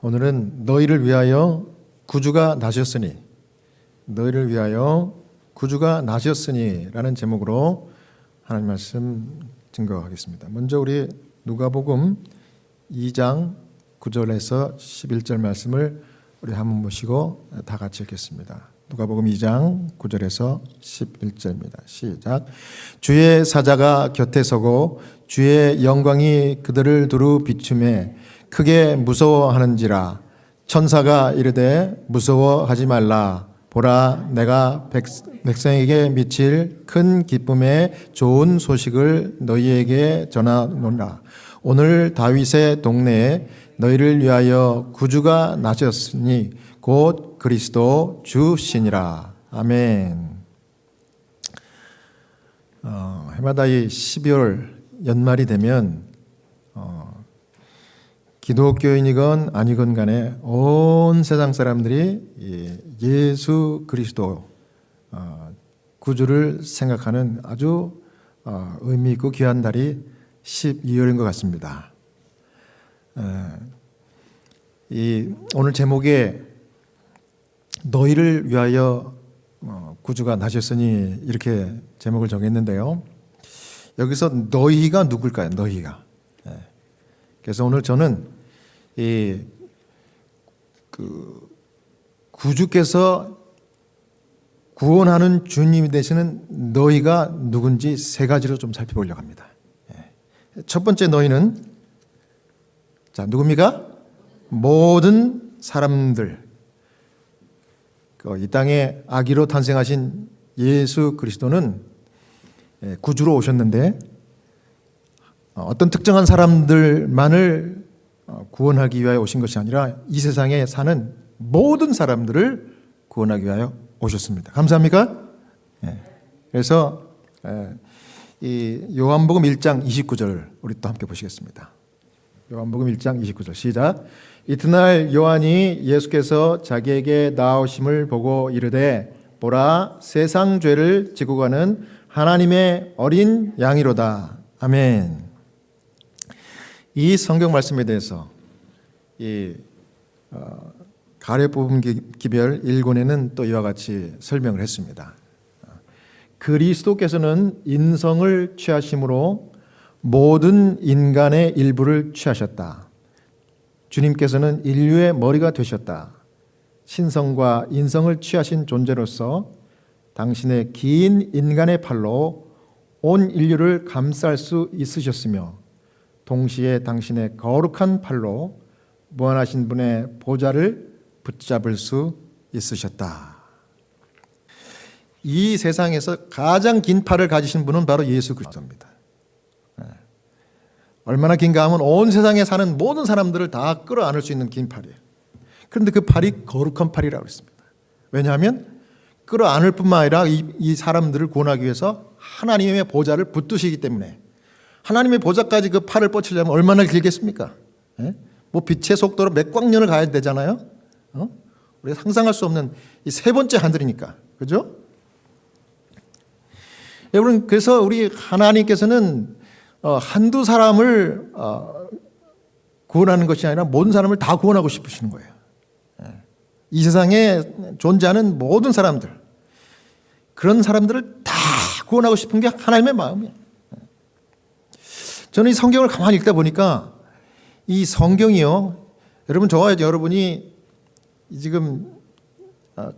오늘은 너희를 위하여 구주가 나셨으니, 너희를 위하여 구주가 나셨으니 라는 제목으로 하나님 말씀 증거하겠습니다. 먼저 우리 누가복음 2장 9절에서 11절 말씀을 우리 한번 보시고 다 같이 읽겠습니다. 누가복음 2장 9절에서 11절입니다. 시작. 주의 사자가 곁에 서고 주의 영광이 그들을 두루 비추매 크게 무서워하는지라. 천사가 이르되 무서워하지 말라. 보라, 내가 백성에게 미칠 큰 기쁨의 좋은 소식을 너희에게 전하노라. 오늘 다윗의 동네에 너희를 위하여 구주가 나셨으니 곧 그리스도 주시니라. 아멘. 해마다 이 12월 연말이 되면 기독교인이건 아니건 간에 온 세상 사람들이 예수 그리스도 구주를 생각하는 아주 의미 있고 귀한 달이 12월인 것 같습니다. 오늘 제목에 너희를 위하여 구주가 나셨으니 이렇게 제목을 정했는데요. 여기서 너희가 누굴까요? 너희가. 그래서 오늘 저는 구주께서 구원하는 주님이 되시는 너희가 누군지 세 가지로 좀 살펴보려고 합니다. 첫 번째 너희는 누굽니까? 모든 사람들. 이 땅에 아기로 탄생하신 예수 그리스도는 구주로 오셨는데 어떤 특정한 사람들만을 구원하기 위하여 오신 것이 아니라 이 세상에 사는 모든 사람들을 구원하기 위하여 오셨습니다. 감사합니까? 그래서 이 요한복음 1장 29절 우리 또 함께 보시겠습니다. 요한복음 1장 29절 시작. 이튿날 요한이 예수께서 자기에게 나오심을 보고 이르되 보라, 세상 죄를 지고 가는 하나님의 어린 양이로다. 아멘. 이 성경 말씀에 대해서 가래뽑음 기별 1권에는 또 이와 같이 설명을 했습니다. 그리스도께서는 인성을 취하심으로 모든 인간의 일부를 취하셨다. 주님께서는 인류의 머리가 되셨다. 신성과 인성을 취하신 존재로서 당신의 긴 인간의 팔로 온 인류를 감쌀 수 있으셨으며 동시에 당신의 거룩한 팔로 무한하신 분의 보좌를 붙잡을 수 있으셨다. 이 세상에서 가장 긴 팔을 가지신 분은 바로 예수 그리스도입니다. 얼마나 긴가 하면 온 세상에 사는 모든 사람들을 다 끌어안을 수 있는 긴 팔이에요. 그런데 그 팔이 거룩한 팔이라고 했습니다. 왜냐하면 끌어안을 뿐만 아니라 이 사람들을 구원하기 위해서 하나님의 보좌를 붙드시기 때문에 하나님의 보좌까지 그 팔을 뻗치려면 얼마나 길겠습니까? 뭐 빛의 속도로 몇 광년을 가야 되잖아요. 우리가 상상할 수 없는 이 세 번째 하늘이니까. 그죠? 여러분, 그래서 우리 하나님께서는 한두 사람을 구원하는 것이 아니라 모든 사람을 다 구원하고 싶으시는 거예요. 이 세상에 존재하는 모든 사람들, 그런 사람들을 다 구원하고 싶은 게 하나님의 마음이에요. 저는 이 성경을 가만히 읽다 보니까 이 성경이요, 여러분 좋아야죠. 여러분이 지금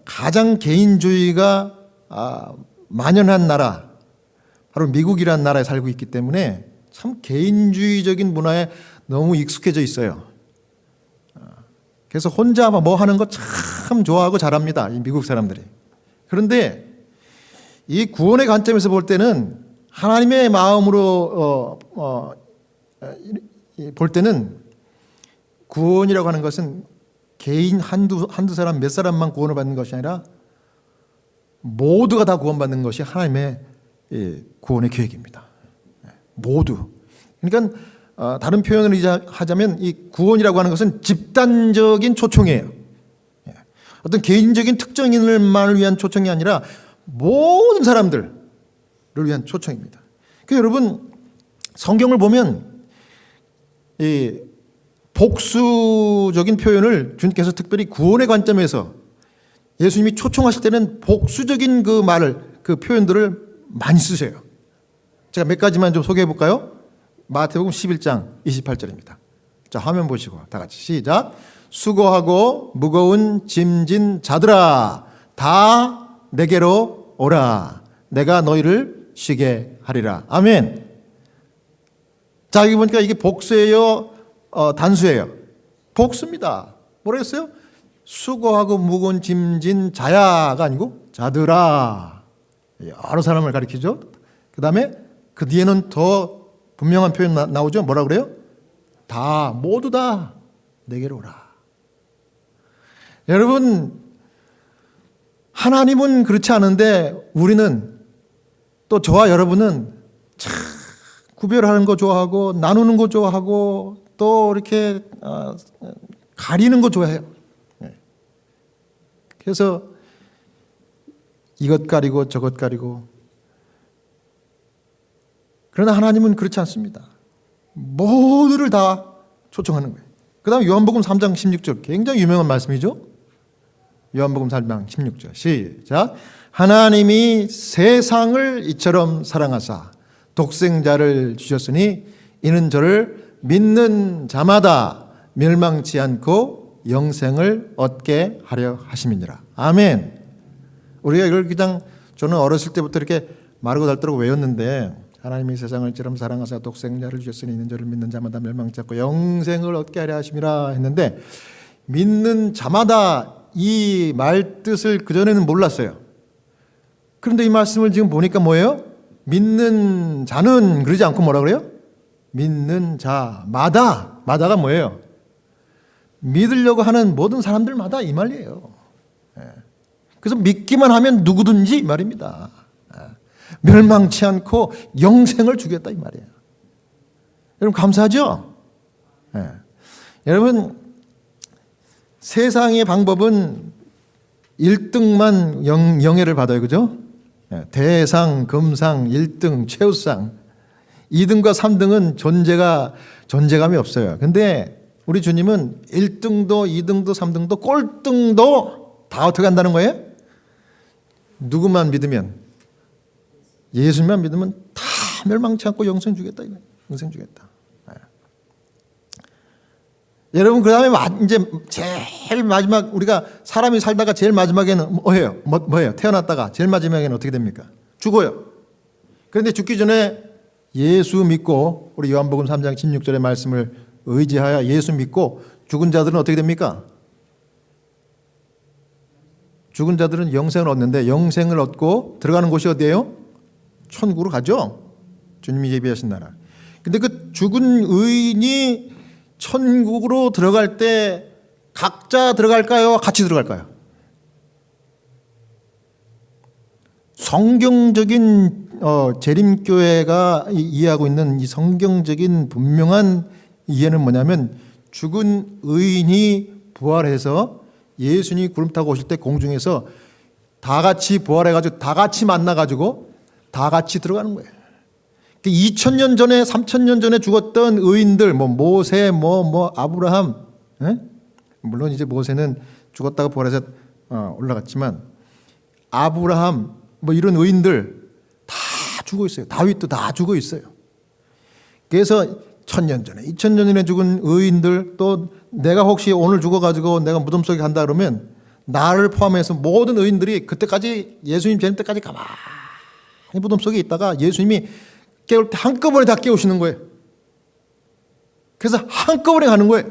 가장 개인주의가 만연한 나라, 바로 미국이라는 나라에 살고 있기 때문에 참 개인주의적인 문화에 너무 익숙해져 있어요. 그래서 혼자 뭐 하는 거 참 좋아하고 잘합니다, 이 미국 사람들이. 그런데 이 구원의 관점에서 볼 때는 하나님의 마음으로 볼 때는 구원이라고 하는 것은 개인 한두 사람 몇 사람만 구원을 받는 것이 아니라 모두가 다 구원받는 것이 하나님의 구원의 계획입니다. 모두. 그러니까 다른 표현을 하자면 이 구원이라고 하는 것은 집단적인 초청이에요. 어떤 개인적인 특정인만을 위한 초청이 아니라 모든 사람들을 위한 초청입니다. 그러니까 여러분 성경을 보면 복수적인 표현을 주님께서 특별히 구원의 관점에서 예수님이 초청하실 때는 복수적인 그 말을, 그 표현들을 많이 쓰세요. 제가 몇 가지만 좀 소개해 볼까요? 마태복음 11장 28절입니다. 자, 화면 보시고 다 같이 시작. 수고하고 무거운 짐진 자들아, 다 내게로 오라. 내가 너희를 쉬게 하리라. 아멘. 자, 여기 보니까 이게 복수예요? 단수예요? 복수입니다. 뭐라 했어요? 수고하고 무거운 짐진 자야가 아니고 자들아. 여러 사람을 가리키죠. 그 다음에 그 뒤에는 더 분명한 표현 나오죠. 뭐라 그래요? 다, 모두 다 내게로 오라. 여러분, 하나님은 그렇지 않은데 우리는, 또 저와 여러분은 참 구별하는 거 좋아하고 나누는 거 좋아하고 또 이렇게 가리는 거 좋아해요. 그래서 이것 가리고 저것 가리고. 그러나 하나님은 그렇지 않습니다. 모두를 다 초청하는 거예요. 그 다음에 요한복음 3장 16절, 굉장히 유명한 말씀이죠. 요한복음 3장 16절 시작. 하나님이 세상을 이처럼 사랑하사 독생자를 주셨으니 이는 저를 믿는 자마다 멸망치 않고 영생을 얻게 하려 하심이니라. 아멘. 우리가 이걸 그냥, 저는 어렸을 때부터 이렇게 마르고 닳도록 외웠는데, 하나님이 세상을 이처럼 사랑하사 독생자를 주셨으니 이는 저를 믿는 자마다 멸망치 않고 영생을 얻게 하려 하심이라 했는데, 믿는 자마다 이 말 뜻을 그전에는 몰랐어요. 그런데 이 말씀을 지금 보니까 뭐예요? 믿는 자는 그러지 않고 뭐라 그래요? 믿는 자마다. 마다가 뭐예요? 믿으려고 하는 모든 사람들마다 이 말이에요. 그래서 믿기만 하면 누구든지 이 말입니다. 멸망치 않고 영생을 주겠다 이 말이에요. 여러분 감사하죠? 여러분, 세상의 방법은 1등만 영예를 받아요. 그죠? 대상, 금상, 1등, 최우상. 2등과 3등은 존재감이 없어요. 근데 우리 주님은 1등도 2등도 3등도 꼴등도 다 어떻게 한다는 거예요? 누구만 믿으면, 예수님만 믿으면 다 멸망치 않고 영생 주겠다. 영생 주겠다. 여러분, 그 다음에 이제 제일 마지막, 우리가 사람이 살다가 제일 마지막에는 뭐예요? 뭐예요? 태어났다가 제일 마지막에는 어떻게 됩니까? 죽어요. 그런데 죽기 전에 예수 믿고, 우리 요한복음 3장 16절의 말씀을 의지하여 예수 믿고 죽은 자들은 어떻게 됩니까? 죽은 자들은 영생을 얻는데, 영생을 얻고 들어가는 곳이 어디예요? 천국으로 가죠. 주님이 예비하신 나라. 근데 그 죽은 의인이 천국으로 들어갈 때 각자 들어갈까요? 같이 들어갈까요? 성경적인 재림교회가 이해하고 있는 이 성경적인 분명한 이해는 뭐냐면, 죽은 의인이 부활해서 예수님이 구름 타고 오실 때 공중에서 다 같이 부활해가지고 다 같이 만나가지고 다 같이 들어가는 거예요. 2000년 전에 3000년 전에 죽었던 의인들, 모세, 아브라함, 물론 이제 모세는 죽었다가 부활해서 올라갔지만, 아브라함 이런 의인들 다 죽어 있어요. 다윗도 다 죽어 있어요. 그래서 1000년 전에 2000년 전에 죽은 의인들, 또 내가 혹시 오늘 죽어가지고 내가 무덤 속에 간다 그러면 나를 포함해서 모든 의인들이 그때까지, 예수님 재림 때까지 가만히 무덤 속에 있다가 예수님이 깨울 때 한꺼번에 다 깨우시는 거예요. 그래서 한꺼번에 가는 거예요.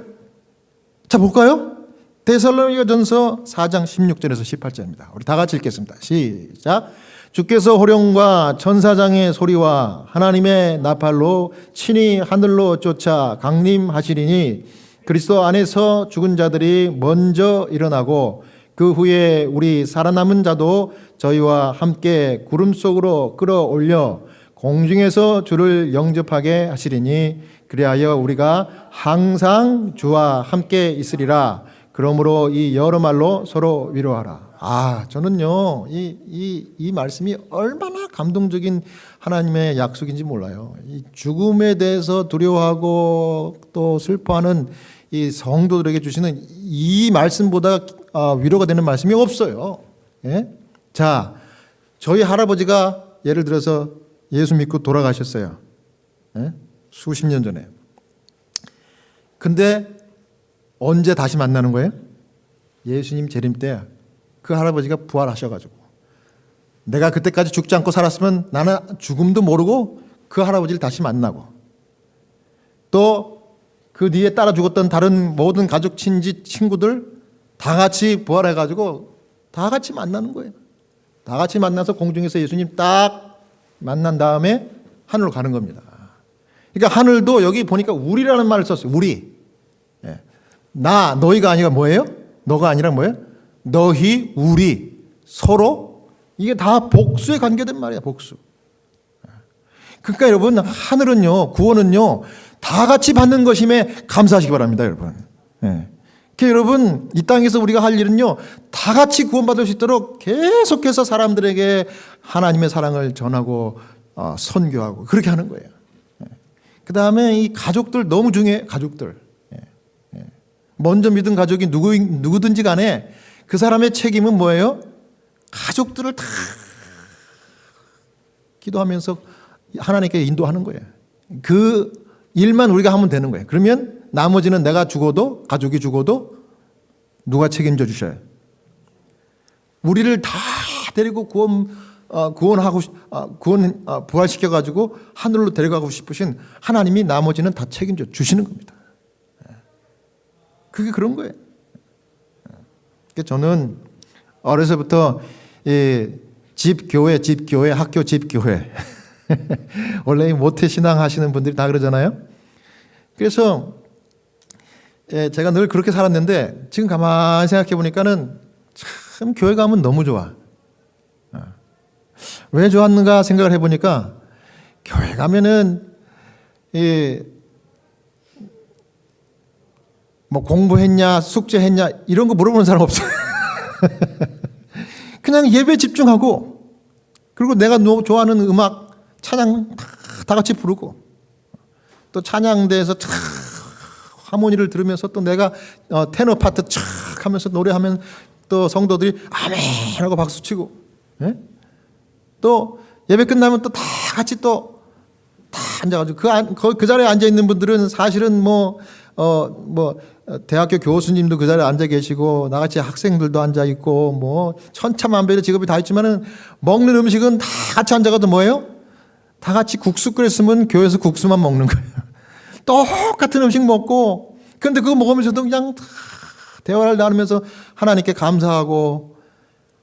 자, 볼까요? 데살로니가전서 4장 16절에서 18절입니다. 우리 다 같이 읽겠습니다. 시작. 주께서 호령과 천사장의 소리와 하나님의 나팔로 친히 하늘로 쫓아 강림하시리니 그리스도 안에서 죽은 자들이 먼저 일어나고 그 후에 우리 살아남은 자도 저희와 함께 구름 속으로 끌어올려 공중에서 주를 영접하게 하시리니 그리하여 우리가 항상 주와 함께 있으리라. 그러므로 이 여러 말로 서로 위로하라. 저는요, 이 말씀이 얼마나 감동적인 하나님의 약속인지 몰라요. 이 죽음에 대해서 두려워하고 또 슬퍼하는 이 성도들에게 주시는 이 말씀보다 위로가 되는 말씀이 없어요. 예? 자, 저희 할아버지가 예를 들어서 예수 믿고 돌아가셨어요. 예? 수십 년 전에. 근데 언제 다시 만나는 거예요? 예수님 재림 때 그 할아버지가 부활하셔가지고 내가 그때까지 죽지 않고 살았으면 나는 죽음도 모르고 그 할아버지를 다시 만나고 또 그 뒤에 따라 죽었던 다른 모든 가족, 친지, 친구들 다 같이 부활해가지고 다 같이 만나는 거예요. 다 같이 만나서 공중에서 예수님 딱 만난 다음에 하늘로 가는 겁니다. 그러니까 하늘도 여기 보니까 우리라는 말을 썼어요. 우리. 예. 나, 너희가 아니라 뭐예요? 너가 아니라 뭐예요? 너희, 우리, 서로. 이게 다 복수에 관계된 말이야, 복수. 그러니까 여러분, 하늘은요, 구원은요, 다 같이 받는 것임에 감사하시기 바랍니다, 여러분. 예. 그러니까 여러분, 이 땅에서 우리가 할 일은요, 다 같이 구원받을 수 있도록 계속해서 사람들에게 하나님의 사랑을 전하고 선교하고 그렇게 하는 거예요. 그 다음에 이 가족들 너무 중요해요. 가족들. 먼저 믿은 가족이 누구든지 간에 그 사람의 책임은 뭐예요? 가족들을 다 기도하면서 하나님께 인도하는 거예요. 그 일만 우리가 하면 되는 거예요. 그러면 나머지는 내가 죽어도 가족이 죽어도 누가 책임져 주셔요? 우리를 다 데리고 부활시켜 가지고 하늘로 데려가고 싶으신 하나님이 나머지는 다 책임져 주시는 겁니다. 그게 그런 거예요. 저는 어려서부터 집 교회, 학교 집 교회. 원래 모태 신앙 하시는 분들이 다 그러잖아요. 그래서 제가 늘 그렇게 살았는데 지금 가만히 생각해 보니까는 참 교회 가면 너무 좋아. 왜 좋았는가 생각을 해보니까 교회 가면은 뭐 공부했냐 숙제했냐 이런 거 물어보는 사람 없어요. 그냥 예배 집중하고 그리고 내가 좋아하는 음악 찬양 다 같이 부르고 또 찬양대에서 촥 하모니를 들으면서 또 내가 테너 파트 촥 하면서 노래하면 또 성도들이 아멘 하고 박수치고 예? 또 예배 끝나면 또 다 같이 또 다 앉아가지고 그 자리에 앉아 있는 분들은 사실은 대학교 교수님도 그 자리에 앉아 계시고 나같이 학생들도 앉아 있고 뭐 천차만별의 직업이 다 있지만은 먹는 음식은 다 같이 앉아가지고 뭐예요? 다 같이 국수 끓였으면 교회에서 국수만 먹는 거예요. 똑같은 음식 먹고 그런데 그거 먹으면서도 그냥 대화를 나누면서 하나님께 감사하고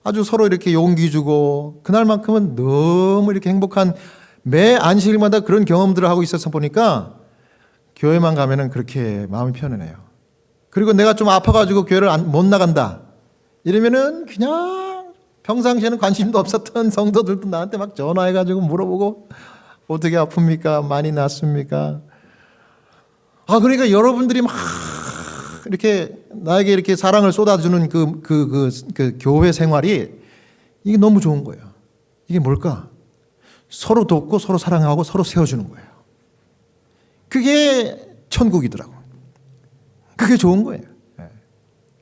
아주 서로 이렇게 용기 주고 그날만큼은 너무 이렇게 행복한 매 안식일마다 그런 경험들을 하고 있어서 보니까 교회만 가면은 그렇게 마음이 편안해요. 그리고 내가 좀 아파가지고 교회를 못 나간다 이러면은 그냥 평상시에는 관심도 없었던 성도들도 나한테 막 전화해가지고 물어보고 어떻게 아픕니까? 많이 낫습니까? 그러니까 여러분들이 막 이렇게 나에게 이렇게 사랑을 쏟아주는 그 교회 생활이 이게 너무 좋은 거예요. 이게 뭘까? 서로 돕고 서로 사랑하고 서로 세워주는 거예요. 그게 천국이더라고. 그게 좋은 거예요.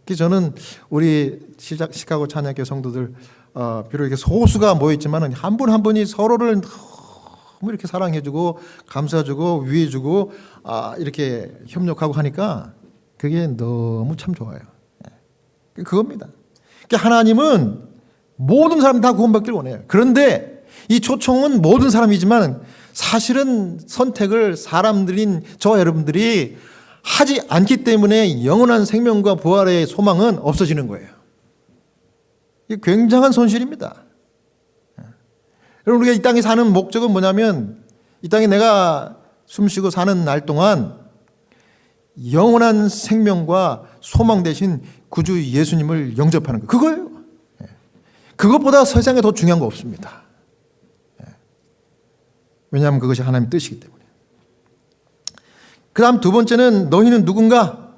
그래서 저는 우리 시카고 찬양교 성도들 비록 이렇게 소수가 모여있지만 한 분 한 분이 서로를 너무 이렇게 사랑해주고 감싸주고 위해주고 이렇게 협력하고 하니까 그게 너무 참 좋아요. 그겁니다. 하나님은 모든 사람 다 구원받기를 원해요. 그런데 이 초청은 모든 사람이지만 사실은 선택을 사람들인 저 여러분들이 하지 않기 때문에 영원한 생명과 부활의 소망은 없어지는 거예요. 이게 굉장한 손실입니다. 여러분 우리가 이 땅에 사는 목적은 뭐냐면 이 땅에 내가 숨쉬고 사는 날 동안 영원한 생명과 소망 대신 구주 예수님을 영접하는 거 그거예요. 그것보다 세상에 더 중요한 거 없습니다. 왜냐하면 그것이 하나님의 뜻이기 때문에. 그 다음 두 번째는 너희는 누군가?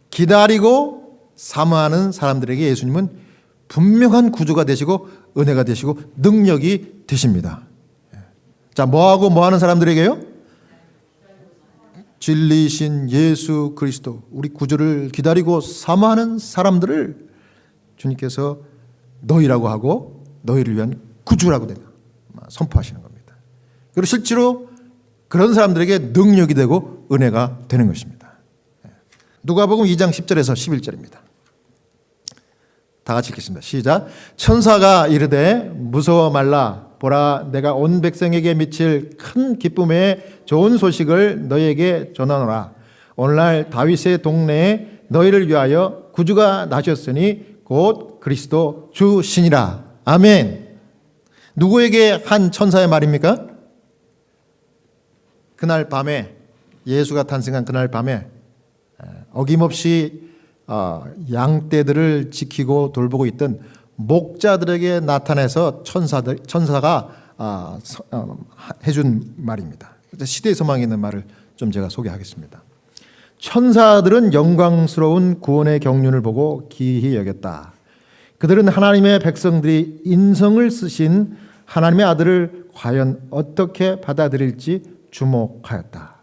기다리고 사모하는 사람들에게 예수님은 분명한 구주가 되시고 은혜가 되시고 능력이 되십니다. 자, 뭐하고 뭐하는 사람들에게요? 진리이신 예수 그리스도, 우리 구주를 기다리고 사모하는 사람들을 주님께서 너희라고 하고 너희를 위한 구주라고 선포하시는 겁니다. 그리고 실제로 그런 사람들에게 능력이 되고 은혜가 되는 것입니다. 누가복음 2장 10절에서 11절입니다. 다 같이 읽겠습니다. 시작. 천사가 이르되 무서워 말라. 보라, 내가 온 백성에게 미칠 큰 기쁨의 좋은 소식을 너희에게 전하노라. 오늘날 다윗의 동네에 너희를 위하여 구주가 나셨으니 곧 그리스도 주시니라. 아멘. 누구에게 한 천사의 말입니까? 그날 밤에, 예수가 탄생한 그날 밤에 어김없이 양떼들을 지키고 돌보고 있던 목자들에게 나타나서 천사가 해준 말입니다. 시대의 소망이 있는 말을 좀 제가 소개하겠습니다. 천사들은 영광스러운 구원의 경륜을 보고 기이히 여겼다. 그들은 하나님의 백성들이 인성을 쓰신 하나님의 아들을 과연 어떻게 받아들일지 주목하였다.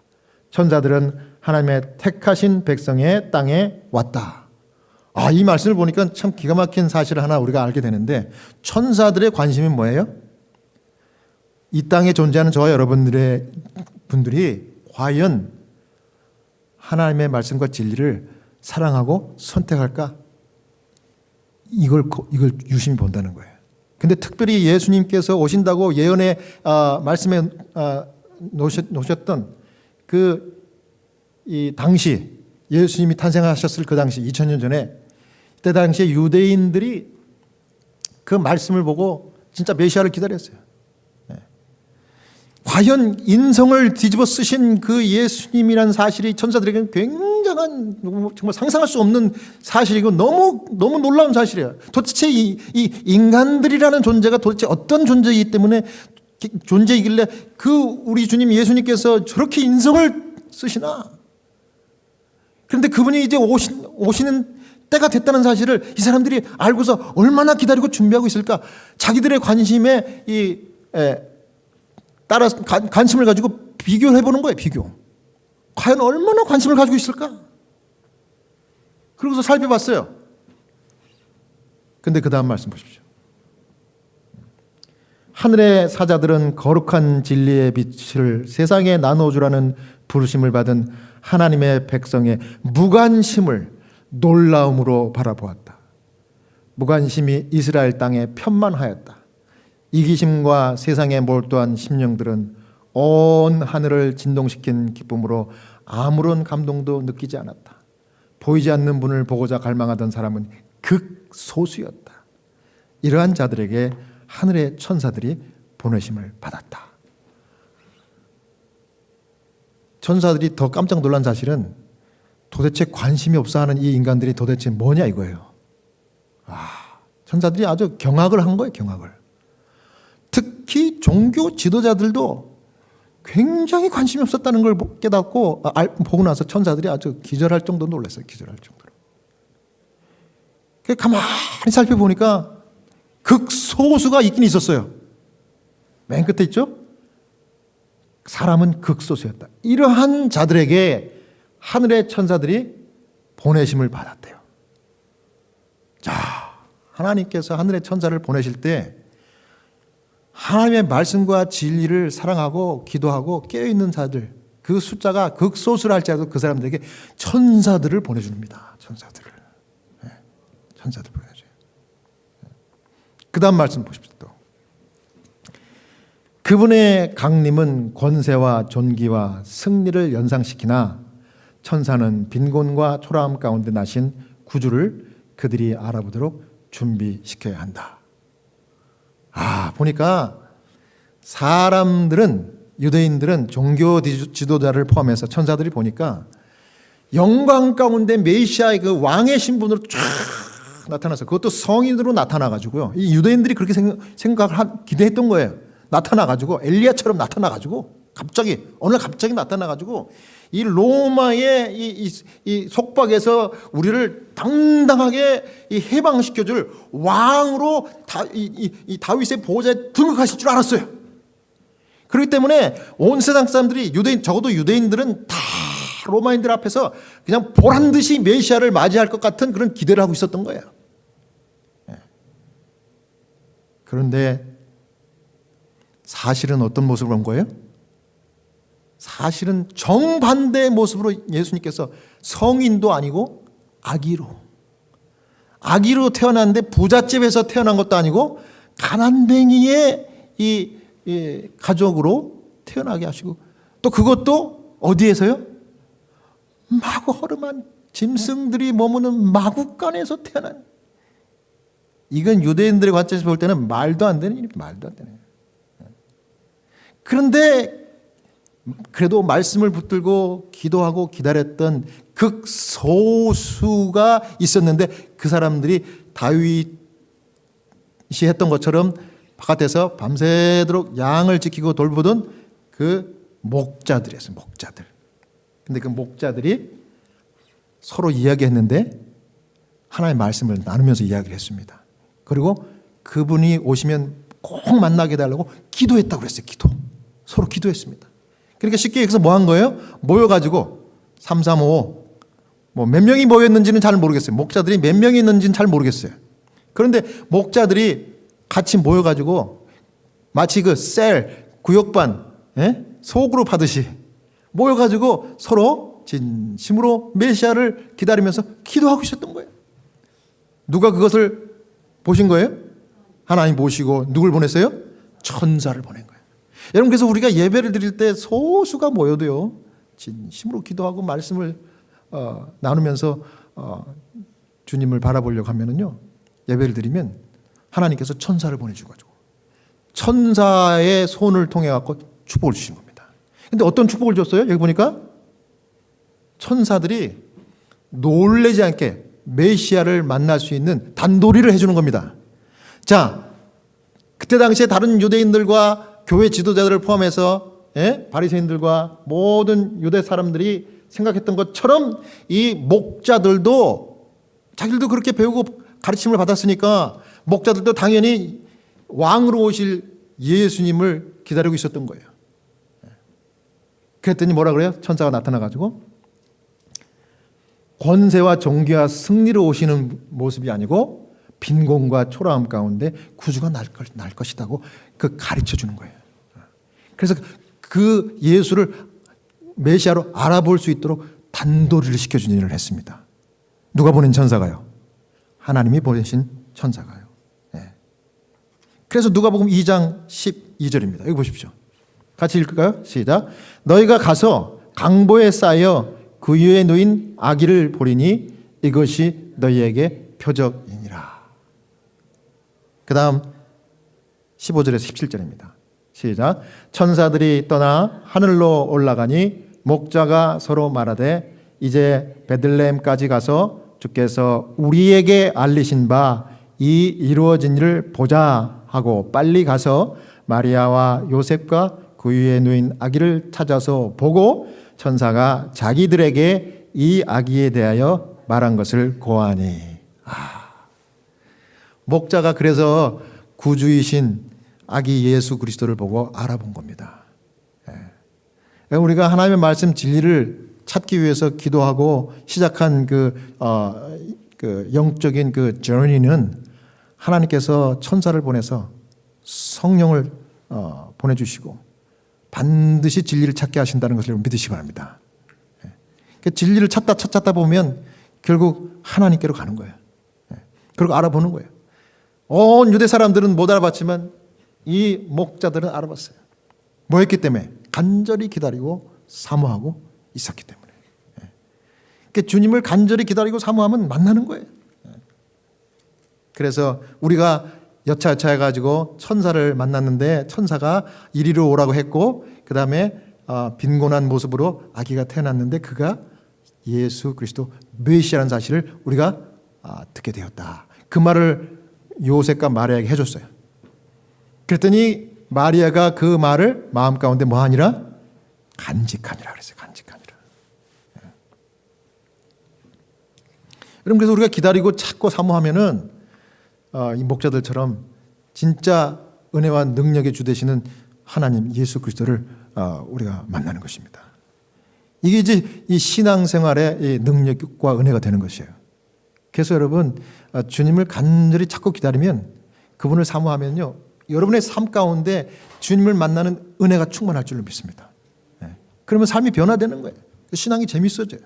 천사들은 하나님의 택하신 백성의 땅에 왔다. 이 말씀을 보니까 참 기가 막힌 사실을 하나 우리가 알게 되는데, 천사들의 관심이 뭐예요? 이 땅에 존재하는 저와 여러분들이 과연 하나님의 말씀과 진리를 사랑하고 선택할까? 이걸 유심히 본다는 거예요. 근데 특별히 예수님께서 오신다고 예언의 말씀에 놓으셨던 이 당시, 예수님이 탄생하셨을 그 당시 2000년 전에, 그때 당시에 유대인들이 그 말씀을 보고 진짜 메시아를 기다렸어요. 과연 인성을 뒤집어 쓰신 그 예수님이라는 사실이 천사들에게는 굉장한, 정말 상상할 수 없는 사실이고 너무 놀라운 사실이에요. 도대체 이 인간들이라는 존재가 도대체 어떤 존재이기 때문에 존재이길래 우리 주님 예수님께서 저렇게 인성을 쓰시나? 그런데 그분이 이제 오시는 때가 됐다는 사실을 이 사람들이 알고서 얼마나 기다리고 준비하고 있을까? 자기들의 관심에 따라 관심을 가지고 비교를 해보는 거예요. 비교. 과연 얼마나 관심을 가지고 있을까? 그러고서 살펴봤어요. 근데 그 다음 말씀 보십시오. 하늘의 사자들은 거룩한 진리의 빛을 세상에 나눠주라는 부르심을 받은 하나님의 백성의 무관심을 놀라움으로 바라보았다. 무관심이 이스라엘 땅에 편만하였다. 이기심과 세상에 몰두한 심령들은 온 하늘을 진동시킨 기쁨으로 아무런 감동도 느끼지 않았다. 보이지 않는 분을 보고자 갈망하던 사람은 극소수였다. 이러한 자들에게 하늘의 천사들이 보내심을 받았다. 천사들이 더 깜짝 놀란 사실은 도대체 관심이 없어하는 이 인간들이 도대체 뭐냐 이거예요. 천사들이 아주 경악을 한 거예요. 경악을. 특히 종교 지도자들도 굉장히 관심이 없었다는 걸 깨닫고 보고 나서 천사들이 아주 기절할 정도로 놀랐어요. 기절할 정도로. 가만히 살펴보니까 극소수가 있긴 있었어요. 맨 끝에 있죠? 사람은 극소수였다. 이러한 자들에게 하늘의 천사들이 보내심을 받았대요. 자, 하나님께서 하늘의 천사를 보내실 때 하나님의 말씀과 진리를 사랑하고 기도하고 깨어있는 자들, 그 숫자가 극소수라 할지라도 그 사람들에게 천사들을 보내줍니다. 천사들을. 천사들 보내줘요. 그 다음 말씀 보십시오. 또. 그분의 강림은 권세와 존귀와 승리를 연상시키나 천사는 빈곤과 초라함 가운데 나신 구주를 그들이 알아보도록 준비시켜야 한다. 보니까 사람들은, 유대인들은 종교 지도자를 포함해서 천사들이 보니까 영광 가운데 메시아의 그 왕의 신분으로 쫙 나타나서, 그것도 성인으로 나타나가지고요. 이 유대인들이 그렇게 기대했던 거예요. 나타나가지고 엘리야처럼 나타나가지고 어느 날 갑자기 나타나가지고 이 로마의 이 속박에서 우리를 당당하게 해방시켜줄 왕으로 이 다윗의 보호자에 등극하실 줄 알았어요. 그렇기 때문에 온 세상 사람들이 적어도 유대인들은 다 로마인들 앞에서 그냥 보란 듯이 메시아를 맞이할 것 같은 그런 기대를 하고 있었던 거예요. 그런데 사실은 어떤 모습으로 온 거예요? 사실은 정반대의 모습으로 예수님께서 성인도 아니고 아기로 태어났는데 부잣집에서 태어난 것도 아니고 가난뱅이의 이 가족으로 태어나게 하시고, 또 그것도 어디에서요? 마구 허름한 짐승들이 머무는 마구간에서 태어난, 이건 유대인들의 관점에서 볼 때는 말도 안 되는 일입니다. 말도 안 되는. 그런데 그래도 말씀을 붙들고 기도하고 기다렸던 극소수가 있었는데, 그 사람들이 다윗이 했던 것처럼 바깥에서 밤새도록 양을 지키고 돌보던 그 목자들이었어요. 목자들. 근데 그 목자들이 서로 이야기했는데 하나님의 말씀을 나누면서 이야기를 했습니다. 그리고 그분이 오시면 꼭 만나게 해달라고 기도했다고 그랬어요. 서로 기도했습니다. 그러니까 쉽게 얘기해서 뭐 한 거예요? 모여가지고 3, 3, 5 뭐 몇 명이 모였는지는 잘 모르겠어요. 목자들이 몇 명이 있는지는 잘 모르겠어요. 그런데 목자들이 같이 모여가지고 마치 그 셀, 구역반, 소그룹 하듯이 모여가지고 서로 진심으로 메시아를 기다리면서 기도하고 있었던 거예요. 누가 그것을 보신 거예요? 하나님 보시고 누굴 보냈어요? 천사를 보낸 거예요. 여러분, 그래서 우리가 예배를 드릴 때 소수가 모여도요, 진심으로 기도하고 말씀을 나누면서 주님을 바라보려고 하면은요, 예배를 드리면 하나님께서 천사를 보내주가지고 천사의 손을 통해 갖고 축복을 주신 겁니다. 근데 어떤 축복을 줬어요? 여기 보니까 천사들이 놀라지 않게 메시아를 만날 수 있는 단도리를 해주는 겁니다. 자, 그때 당시에 다른 유대인들과 교회 지도자들을 포함해서 바리새인들과 모든 유대 사람들이 생각했던 것처럼 이 목자들도 자기들도 그렇게 배우고 가르침을 받았으니까 목자들도 당연히 왕으로 오실 예수님을 기다리고 있었던 거예요. 그랬더니 뭐라 그래요? 천사가 나타나가지고 권세와 존귀와 승리로 오시는 모습이 아니고 빈곤과 초라함 가운데 구주가 날 것이라고 그 가르쳐 주는 거예요. 그래서 그 예수를 메시아로 알아볼 수 있도록 단도리를 시켜주는 일을 했습니다. 누가 보낸 천사가요? 하나님이 보내신 천사가요. 그래서 누가복음 2장 12절입니다. 여기 보십시오. 같이 읽을까요? 시작. 너희가 가서 강보에 쌓여 그 위에 놓인 아기를 보리니 이것이 너희에게 표적이니라. 그 다음 15절에서 17절입니다. 시작. 천사들이 떠나 하늘로 올라가니 목자가 서로 말하되 이제 베들레헴까지 가서 주께서 우리에게 알리신 바 이 이루어진 일을 보자 하고 빨리 가서 마리아와 요셉과 그 위에 누인 아기를 찾아서 보고 천사가 자기들에게 이 아기에 대하여 말한 것을 고하니. 목자가 그래서 구주이신 아기 예수 그리스도를 보고 알아본 겁니다. 우리가 하나님의 말씀 진리를 찾기 위해서 기도하고 시작한 그 영적인 그 journey는 하나님께서 천사를 보내서 성령을 보내주시고 반드시 진리를 찾게 하신다는 것을 믿으시기 바랍니다. 진리를 찾다 보면 결국 하나님께로 가는 거예요. 그리고 알아보는 거예요. 온 유대 사람들은 못 알아봤지만 이 목자들은 알아봤어요. 뭐 했기 때문에? 간절히 기다리고 사모하고 있었기 때문에. 그러니까 주님을 간절히 기다리고 사모하면 만나는 거예요. 그래서 우리가 여차여차 해가지고 천사를 만났는데 천사가 이리로 오라고 했고 그 다음에 빈곤한 모습으로 아기가 태어났는데 그가 예수 그리스도 메시아라는 사실을 우리가 듣게 되었다. 그 말을 요셉과 마리아에게 해줬어요. 그랬더니 마리아가 그 말을 마음 가운데 뭐하니라? 간직하니라 그랬어요. 간직하니라. 여러분, 그래서 우리가 기다리고 찾고 사모하면은 이 목자들처럼 진짜 은혜와 능력의 주 되시는 하나님 예수 그리스도를 우리가 만나는 것입니다. 이게 이제 이 신앙생활의 이 능력과 은혜가 되는 것이에요. 그래서 여러분, 주님을 간절히 찾고 기다리면, 그분을 사모하면요, 여러분의 삶 가운데 주님을 만나는 은혜가 충만할 줄로 믿습니다. 그러면 삶이 변화되는 거예요. 신앙이 재밌어져요.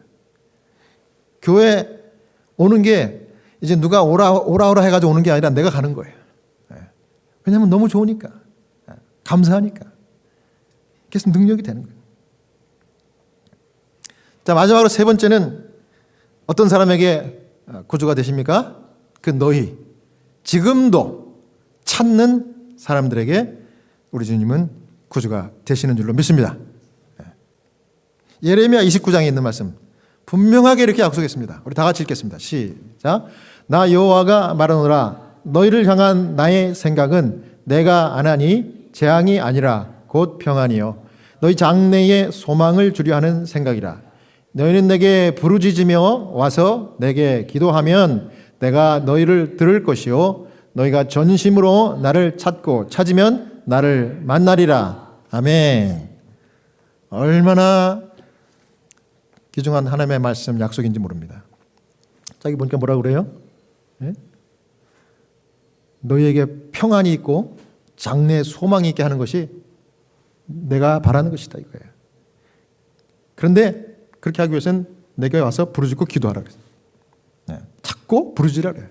교회 오는 게 이제 누가 오라 해가지고 오는 게 아니라 내가 가는 거예요. 왜냐하면 너무 좋으니까, 감사하니까. 그래서 능력이 되는 거예요. 자, 마지막으로 세 번째는 어떤 사람에게 구주가 되십니까? 그 너희, 지금도 찾는 사람들에게 우리 주님은 구주가 되시는 줄로 믿습니다. 예레미야 29장에 있는 말씀 분명하게 이렇게 약속했습니다. 우리 다 같이 읽겠습니다. 시작. 나 여호와가 말하노라. 너희를 향한 나의 생각은 내가 안하니 재앙이 아니라 곧 평안이요 너희 장래에 소망을 주려 하는 생각이라. 너희는 내게 부르짖으며 와서 내게 기도하면 내가 너희를 들을 것이요 너희가 전심으로 나를 찾고 찾으면 나를 만나리라. 아멘. 얼마나 귀중한 하나님의 말씀 약속인지 모릅니다. 자기 보니까 뭐라 그래요? 네? 너희에게 평안이 있고 장래에 소망이 있게 하는 것이 내가 바라는 것이다 이거예요. 그런데 그렇게 하기 위해서는 내게 와서 부르짖고 기도하라 그랬어요. 네. 찾고 부르짖으라 그래요.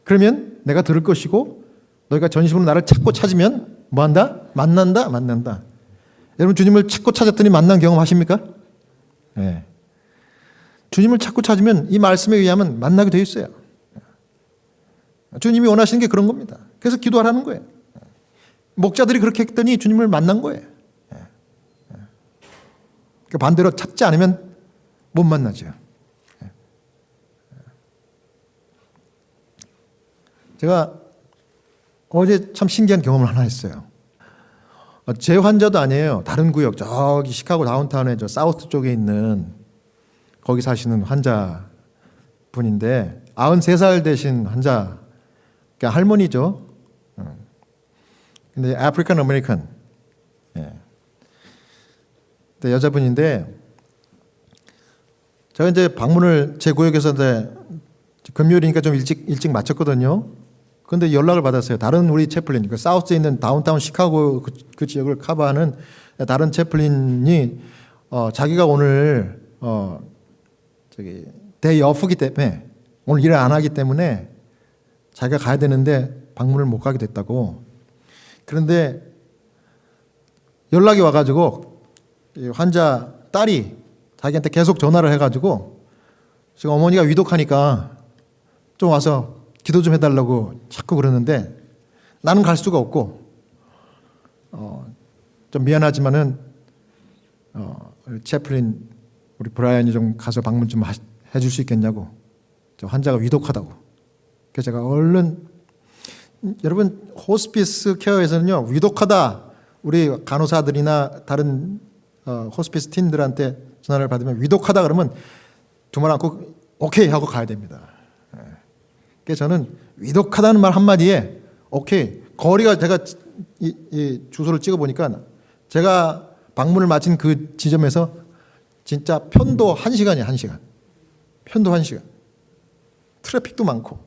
그러면 내가 들을 것이고 너희가 전심으로 나를 찾고 찾으면 뭐한다? 만난다. 여러분 주님을 찾고 찾았더니 만난 경험 하십니까? 네. 주님을 찾고 찾으면 이 말씀에 의하면 만나게 돼 있어요. 주님이 원하시는 게 그런 겁니다. 그래서 기도하라는 거예요. 목자들이 그렇게 했더니 주님을 만난 거예요. 반대로 찾지 않으면 못 만나죠. 제가 어제 참 신기한 경험을 하나 했어요. 제 환자도 아니에요. 다른 구역, 저기 시카고 다운타운의 저 사우스 쪽에 있는 거기 사시는 환자분인데 93살 되신 환자, 그러니까 할머니죠. 근데 아프리칸 아메리칸 여자분인데 제가 이제 방문을 제 구역에서 이제 금요일이니까 좀 일찍 마쳤거든요. 그런데 연락을 받았어요. 다른 우리 채플린, 그 사우스에 있는 다운타운 시카고 그 지역을 커버하는 다른 채플린이 자기가 오늘 데이 오프기 때문에 오늘 일을 안 하기 때문에 자기가 가야 되는데 방문을 못 가게 됐다고. 그런데 연락이 와가지고 환자 딸이 자기한테 계속 전화를 해가지고 지금 어머니가 위독하니까 좀 와서 기도 좀 해달라고 자꾸 그러는데 나는 갈 수가 없고 좀 미안하지만은 채플린 우리 브라이언이 좀 가서 방문 좀 해줄 수 있겠냐고. 저 환자가 위독하다고. 그래서 제가 얼른 여러분 호스피스 케어에서는요 위독하다 우리 간호사들이나 다른 호스피스 팀들한테 전화를 받으면 위독하다 그러면 두 말 않고 오케이 하고 가야 됩니다. 그래서 저는 위독하다는 말 한마디에 오케이. 거리가 제가 이 주소를 찍어 보니까 제가 방문을 마친 그 지점에서 진짜 편도 1시간이에요. 1시간. 편도 1시간. 트래픽도 많고.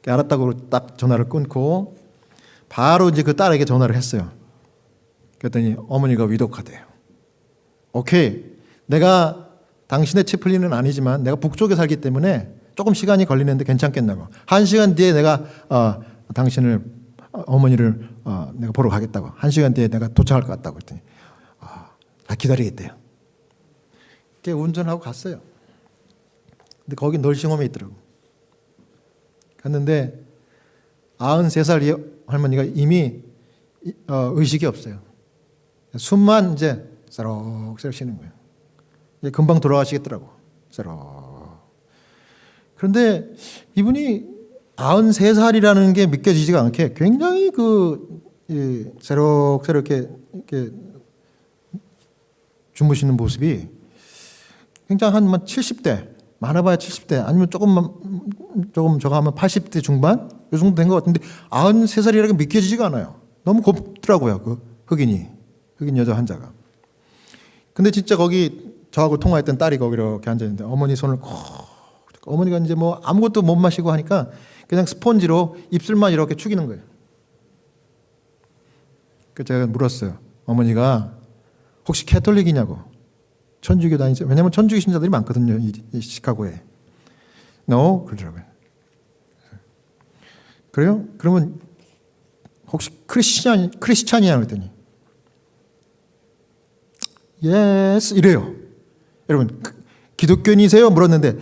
알았다고 딱 전화를 끊고 바로 이제 그 딸에게 전화를 했어요. 그랬더니 어머니가 위독하대요. 오케이. 내가 당신의 채플린은 아니지만 내가 북쪽에 살기 때문에 조금 시간이 걸리는데 괜찮겠냐고. 1시간 뒤에 내가 당신을 어머니를 내가 보러 가겠다고. 1시간 뒤에 내가 도착할 것 같다고 했더니 기다리겠대요. 그게 운전하고 갔어요. 근데 거기 널싱홈에 있더라고. 갔는데 93살 할머니가 이미 의식이 없어요. 숨만 이제 새록새록 쉬는 거예요. 이제 금방 돌아가시겠더라고. 새록. 그런데 이분이 93살이라는 게 믿겨지지가 않게 굉장히 새록새록 이렇게 주무시는 모습이 굉장히 한 70대, 많아봐야 70대, 아니면 조금 저거 하면 80대 중반? 이 정도 된 것 같은데 93살이라는 게 믿겨지지가 않아요. 너무 곱더라고요. 그 흑인 여자 환자가. 근데 진짜 거기 저하고 통화했던 딸이 거기 이렇게 앉아있는데 어머니 손을 콕, 어머니가 이제 뭐 아무것도 못 마시고 하니까 그냥 스펀지로 입술만 이렇게 축이는 거예요. 그 제가 물었어요. 어머니가 혹시 캐톨릭이냐고. 천주교 다니세요? 왜냐면 천주교 신자들이 많거든요, 이 시카고에. No? 그러더라고요. 그래요? 그러면 혹시 크리스찬이냐 그랬더니 yes 이래요. 여러분 기독교인이세요? 물었는데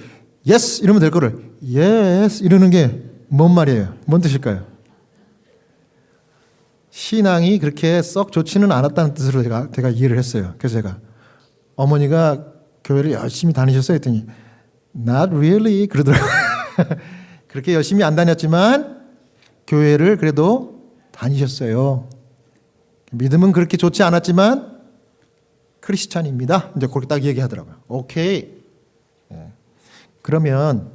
yes 이러면 될 거를 yes 이러는 게 뭔 말이에요? 뭔 뜻일까요? 신앙이 그렇게 썩 좋지는 않았다는 뜻으로 제가 이해를 했어요. 그래서 제가 어머니가 교회를 열심히 다니셨어요 했더니 not really 그러더라고요. 그렇게 열심히 안 다녔지만 교회를 그래도 다니셨어요. 믿음은 그렇게 좋지 않았지만 크리스찬입니다. 이제 그렇게 딱 얘기하더라고요. 오케이. 그러면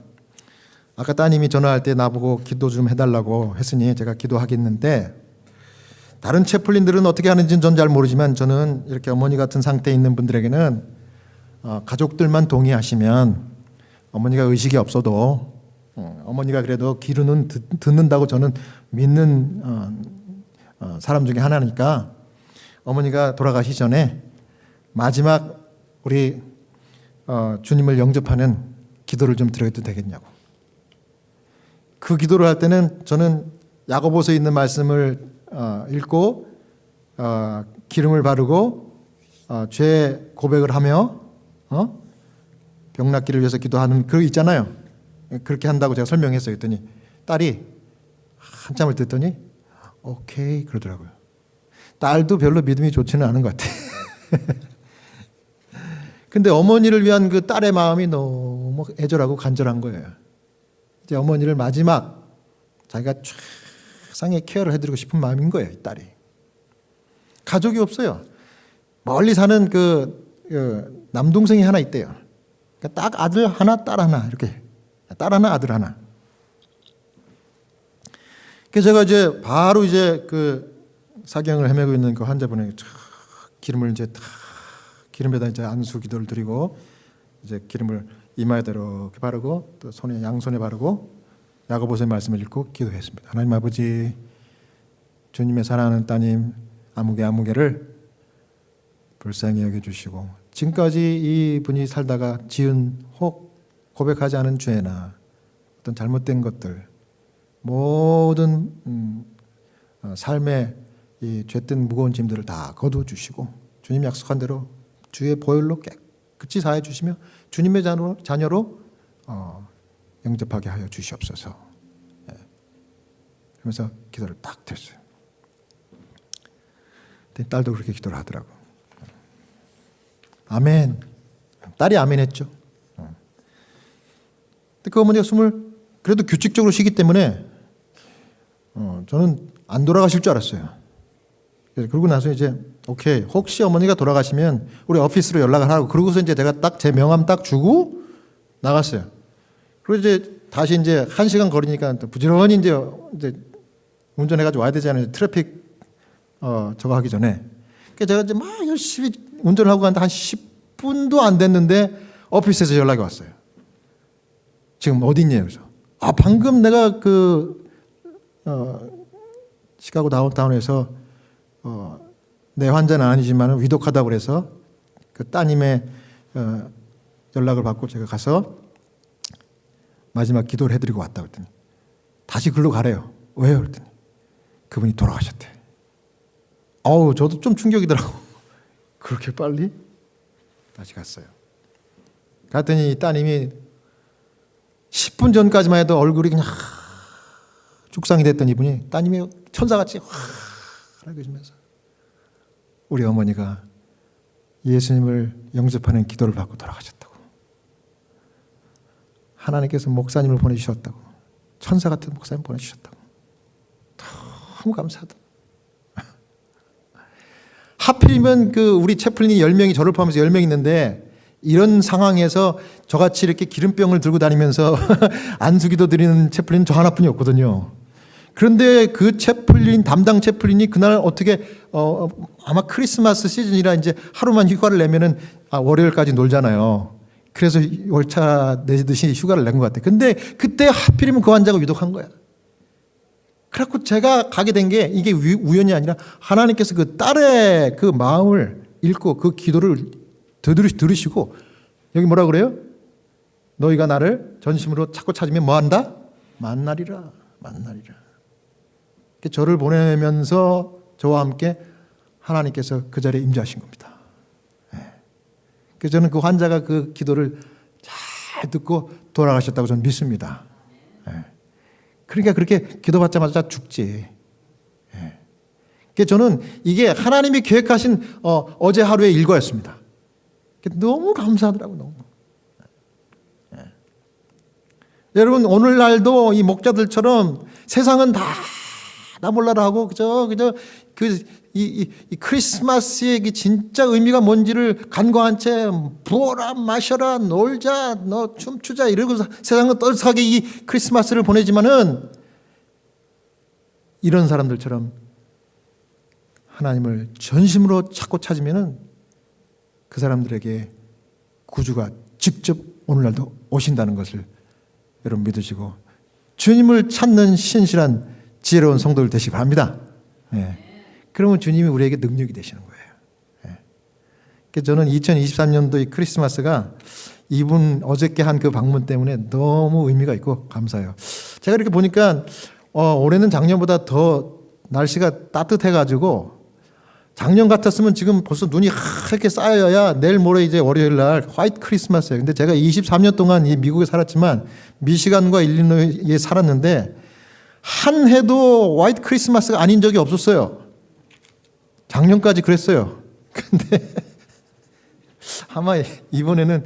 아까 따님이 전화할 때 나보고 기도 좀 해달라고 했으니 제가 기도하겠는데 다른 채플린들은 어떻게 하는지는 전 잘 모르지만 저는 이렇게 어머니 같은 상태에 있는 분들에게는 가족들만 동의하시면 어머니가 의식이 없어도 어머니가 그래도 기도는 듣는다고 저는 믿는 사람 중에 하나니까 어머니가 돌아가시기 전에 마지막 우리 주님을 영접하는 기도를 좀 드려도 되겠냐고. 그 기도를 할 때는 저는 야고보서에 있는 말씀을 읽고 기름을 바르고 죄 고백을 하며 병 낫기를 위해서 기도하는 그 있잖아요. 그렇게 한다고 제가 설명했어요. 그랬더니 딸이 한참을 듣더니 오케이 그러더라고요. 딸도 별로 믿음이 좋지는 않은 것 같아. 근데 어머니를 위한 그 딸의 마음이 너무 애절하고 간절한 거예요. 이제 어머니를 마지막 자기가 최상의 케어를 해드리고 싶은 마음인 거예요. 이 딸이. 가족이 없어요. 멀리 사는 그 남동생이 하나 있대요. 그러니까 딱 아들 하나 딸 하나 이렇게 딸 하나 아들 하나. 그래서 제가 이제 바로 이제 그 사경을 헤매고 있는 그 환자분에게 기름을 이제 다 기름에다 이제 안수 기도를 드리고 이제 기름을 이마에 이렇게 바르고 또 손에 양손에 바르고 야고보서의 말씀을 읽고 기도했습니다. 하나님 아버지, 주님의 사랑하는 따님 아무개를 불쌍히 여겨주시고 지금까지 이분이 살다가 지은 혹 고백하지 않은 죄나 어떤 잘못된 것들 모든 삶의 이 죄된 무거운 짐들을 다 거두어주시고 주님 약속한 대로 주의 보혈로 깨끗이 사해 주시며 주님의 자녀로 영접하게 하여 주시옵소서. 그러면서 기도를 딱 드렸어요. 딸도 그렇게 기도를 하더라고. 아멘. 딸이 아멘 했죠. 근데 그 어머니가 숨을 그래도 규칙적으로 쉬기 때문에 저는 안 돌아가실 줄 알았어요. 그러고 나서 이제 오케이 혹시 어머니가 돌아가시면 우리 오피스로 연락을 하라고 그러고서 이제 제가 딱 제 명함 딱 주고 나갔어요. 그리고 이제 다시 이제 1시간 거리니까 또 부지런히 이제 운전해가지고 와야 되잖아요. 트래픽 저거 하기 전에. 그러니까 제가 이제 막 열심히 운전을 하고 갔는데 한 10분도 안 됐는데 오피스에서 연락이 왔어요. 지금 어디 있냐 그래서 방금 내가 그 시카고 다운타운에서 내 환자는 아니지만 위독하다고 그래서 그 따님의 연락을 받고 제가 가서 마지막 기도를 해드리고 왔다 그랬더니 다시 글로 가래요. 왜요? 그랬더니 그분이 돌아가셨대. 저도 좀 충격이더라고. 그렇게 빨리? 다시 갔어요. 갔더니 이 따님이 10분 전까지만 해도 얼굴이 그냥 죽상이 됐던 이분이 따님이 천사같이 환하게 해주면서 우리 어머니가 예수님을 영접하는 기도를 받고 돌아가셨다고. 하나님께서 목사님을 보내주셨다고. 천사 같은 목사님 보내주셨다고. 너무 감사하다. 하필이면 그 우리 채플린이 10명이 저를 포함해서 10명 있는데 이런 상황에서 저같이 이렇게 기름병을 들고 다니면서 안수기도 드리는 채플린 저 하나뿐이 없거든요. 그런데 그 채플린 담당 채플린이 그날 어떻게 아마 크리스마스 시즌이라 이제 하루만 휴가를 내면은 월요일까지 놀잖아요. 그래서 월차 내듯이 휴가를 낸 것 같아. 근데 그때 하필이면 그 환자가 유독한 거야. 그래갖고 제가 가게 된 게 이게 우연이 아니라 하나님께서 그 딸의 그 마음을 읽고 그 기도를 들으시고 여기 뭐라 그래요? 너희가 나를 전심으로 찾고 찾으면 뭐한다? 만나리라. 만나리라. 저를 보내면서 저와 함께 하나님께서 그 자리에 임재하신 겁니다. 그래서 저는 그 환자가 그 기도를 잘 듣고 돌아가셨다고 저는 믿습니다. 그러니까 그렇게 기도받자마자 죽지. 그래서 저는 이게 하나님이 계획하신 어제 하루의 일과였습니다. 너무 감사하더라고요. 너무. 여러분 오늘날도 이 목자들처럼 세상은 다 몰라라 하고 그저 이 크리스마스의 진짜 의미가 뭔지를 간과한 채 부어라 마셔라 놀자 너 춤추자 이러고 세상은 떠들썩하게 이 크리스마스를 보내지만은 이런 사람들처럼 하나님을 전심으로 찾고 찾으면은 그 사람들에게 구주가 직접 오늘날도 오신다는 것을 여러분 믿으시고 주님을 찾는 신실한 지혜로운 성도들 되시기 바랍니다. 그러면 주님이 우리에게 능력이 되시는 거예요. 그래서 저는 2023년도 이 크리스마스가 이분 어저께 한 그 방문 때문에 너무 의미가 있고 감사해요. 제가 이렇게 보니까 올해는 작년보다 더 날씨가 따뜻해가지고 작년 같았으면 지금 벌써 눈이 하얗게 쌓여야 내일 모레 이제 월요일 날 화이트 크리스마스예요. 근데 제가 23년 동안 이 미국에 살았지만 미시간과 일리노이에 살았는데 한 해도 화이트 크리스마스가 아닌 적이 없었어요. 작년까지 그랬어요. 근데 아마 이번에는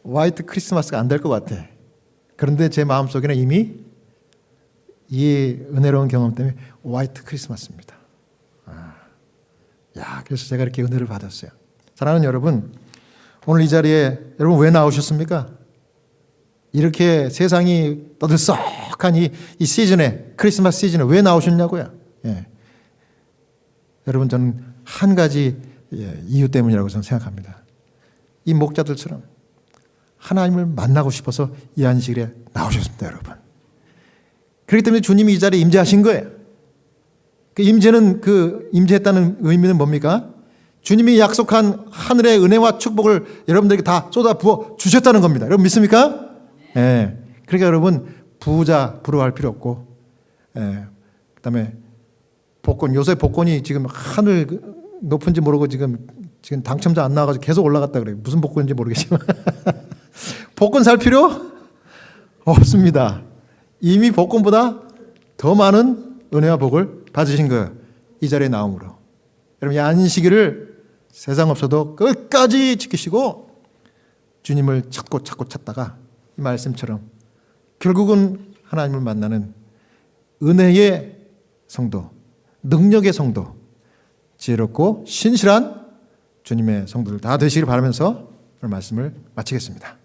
화이트 크리스마스가 안 될 것 같아. 그런데 제 마음속에는 이미 이 은혜로운 경험 때문에 화이트 크리스마스입니다. 그래서 제가 이렇게 은혜를 받았어요. 사랑하는 여러분, 오늘 이 자리에 여러분 왜 나오셨습니까? 이렇게 세상이 떠들썩한 이 시즌에 크리스마스 시즌에 왜 나오셨냐고요? 여러분 저는 한 가지 이유 때문이라고 저는 생각합니다. 이 목자들처럼 하나님을 만나고 싶어서 이 안식일에 나오셨습니다, 여러분. 그렇기 때문에 주님이 이 자리에 임재하신 거예요. 그 임재는 임재했다는 의미는 뭡니까? 주님이 약속한 하늘의 은혜와 축복을 여러분들에게 다 쏟아 부어 주셨다는 겁니다. 여러분 믿습니까? 그러니까 여러분 부자 부러워할 필요 없고, 그다음에 복권 요새 복권이 지금 하늘 높은지 모르고 지금 당첨자 안 나와가지고 계속 올라갔다 그래요. 무슨 복권인지 모르겠지만 복권 살 필요 없습니다. 이미 복권보다 더 많은 은혜와 복을 받으신 거예요. 이 자리에 나옴으로. 여러분 이 안식일을 세상 없어도 끝까지 지키시고 주님을 찾고 찾다가 이 말씀처럼 결국은 하나님을 만나는 은혜의 성도, 능력의 성도, 지혜롭고 신실한 주님의 성도들 다 되시길 바라면서 오늘 말씀을 마치겠습니다.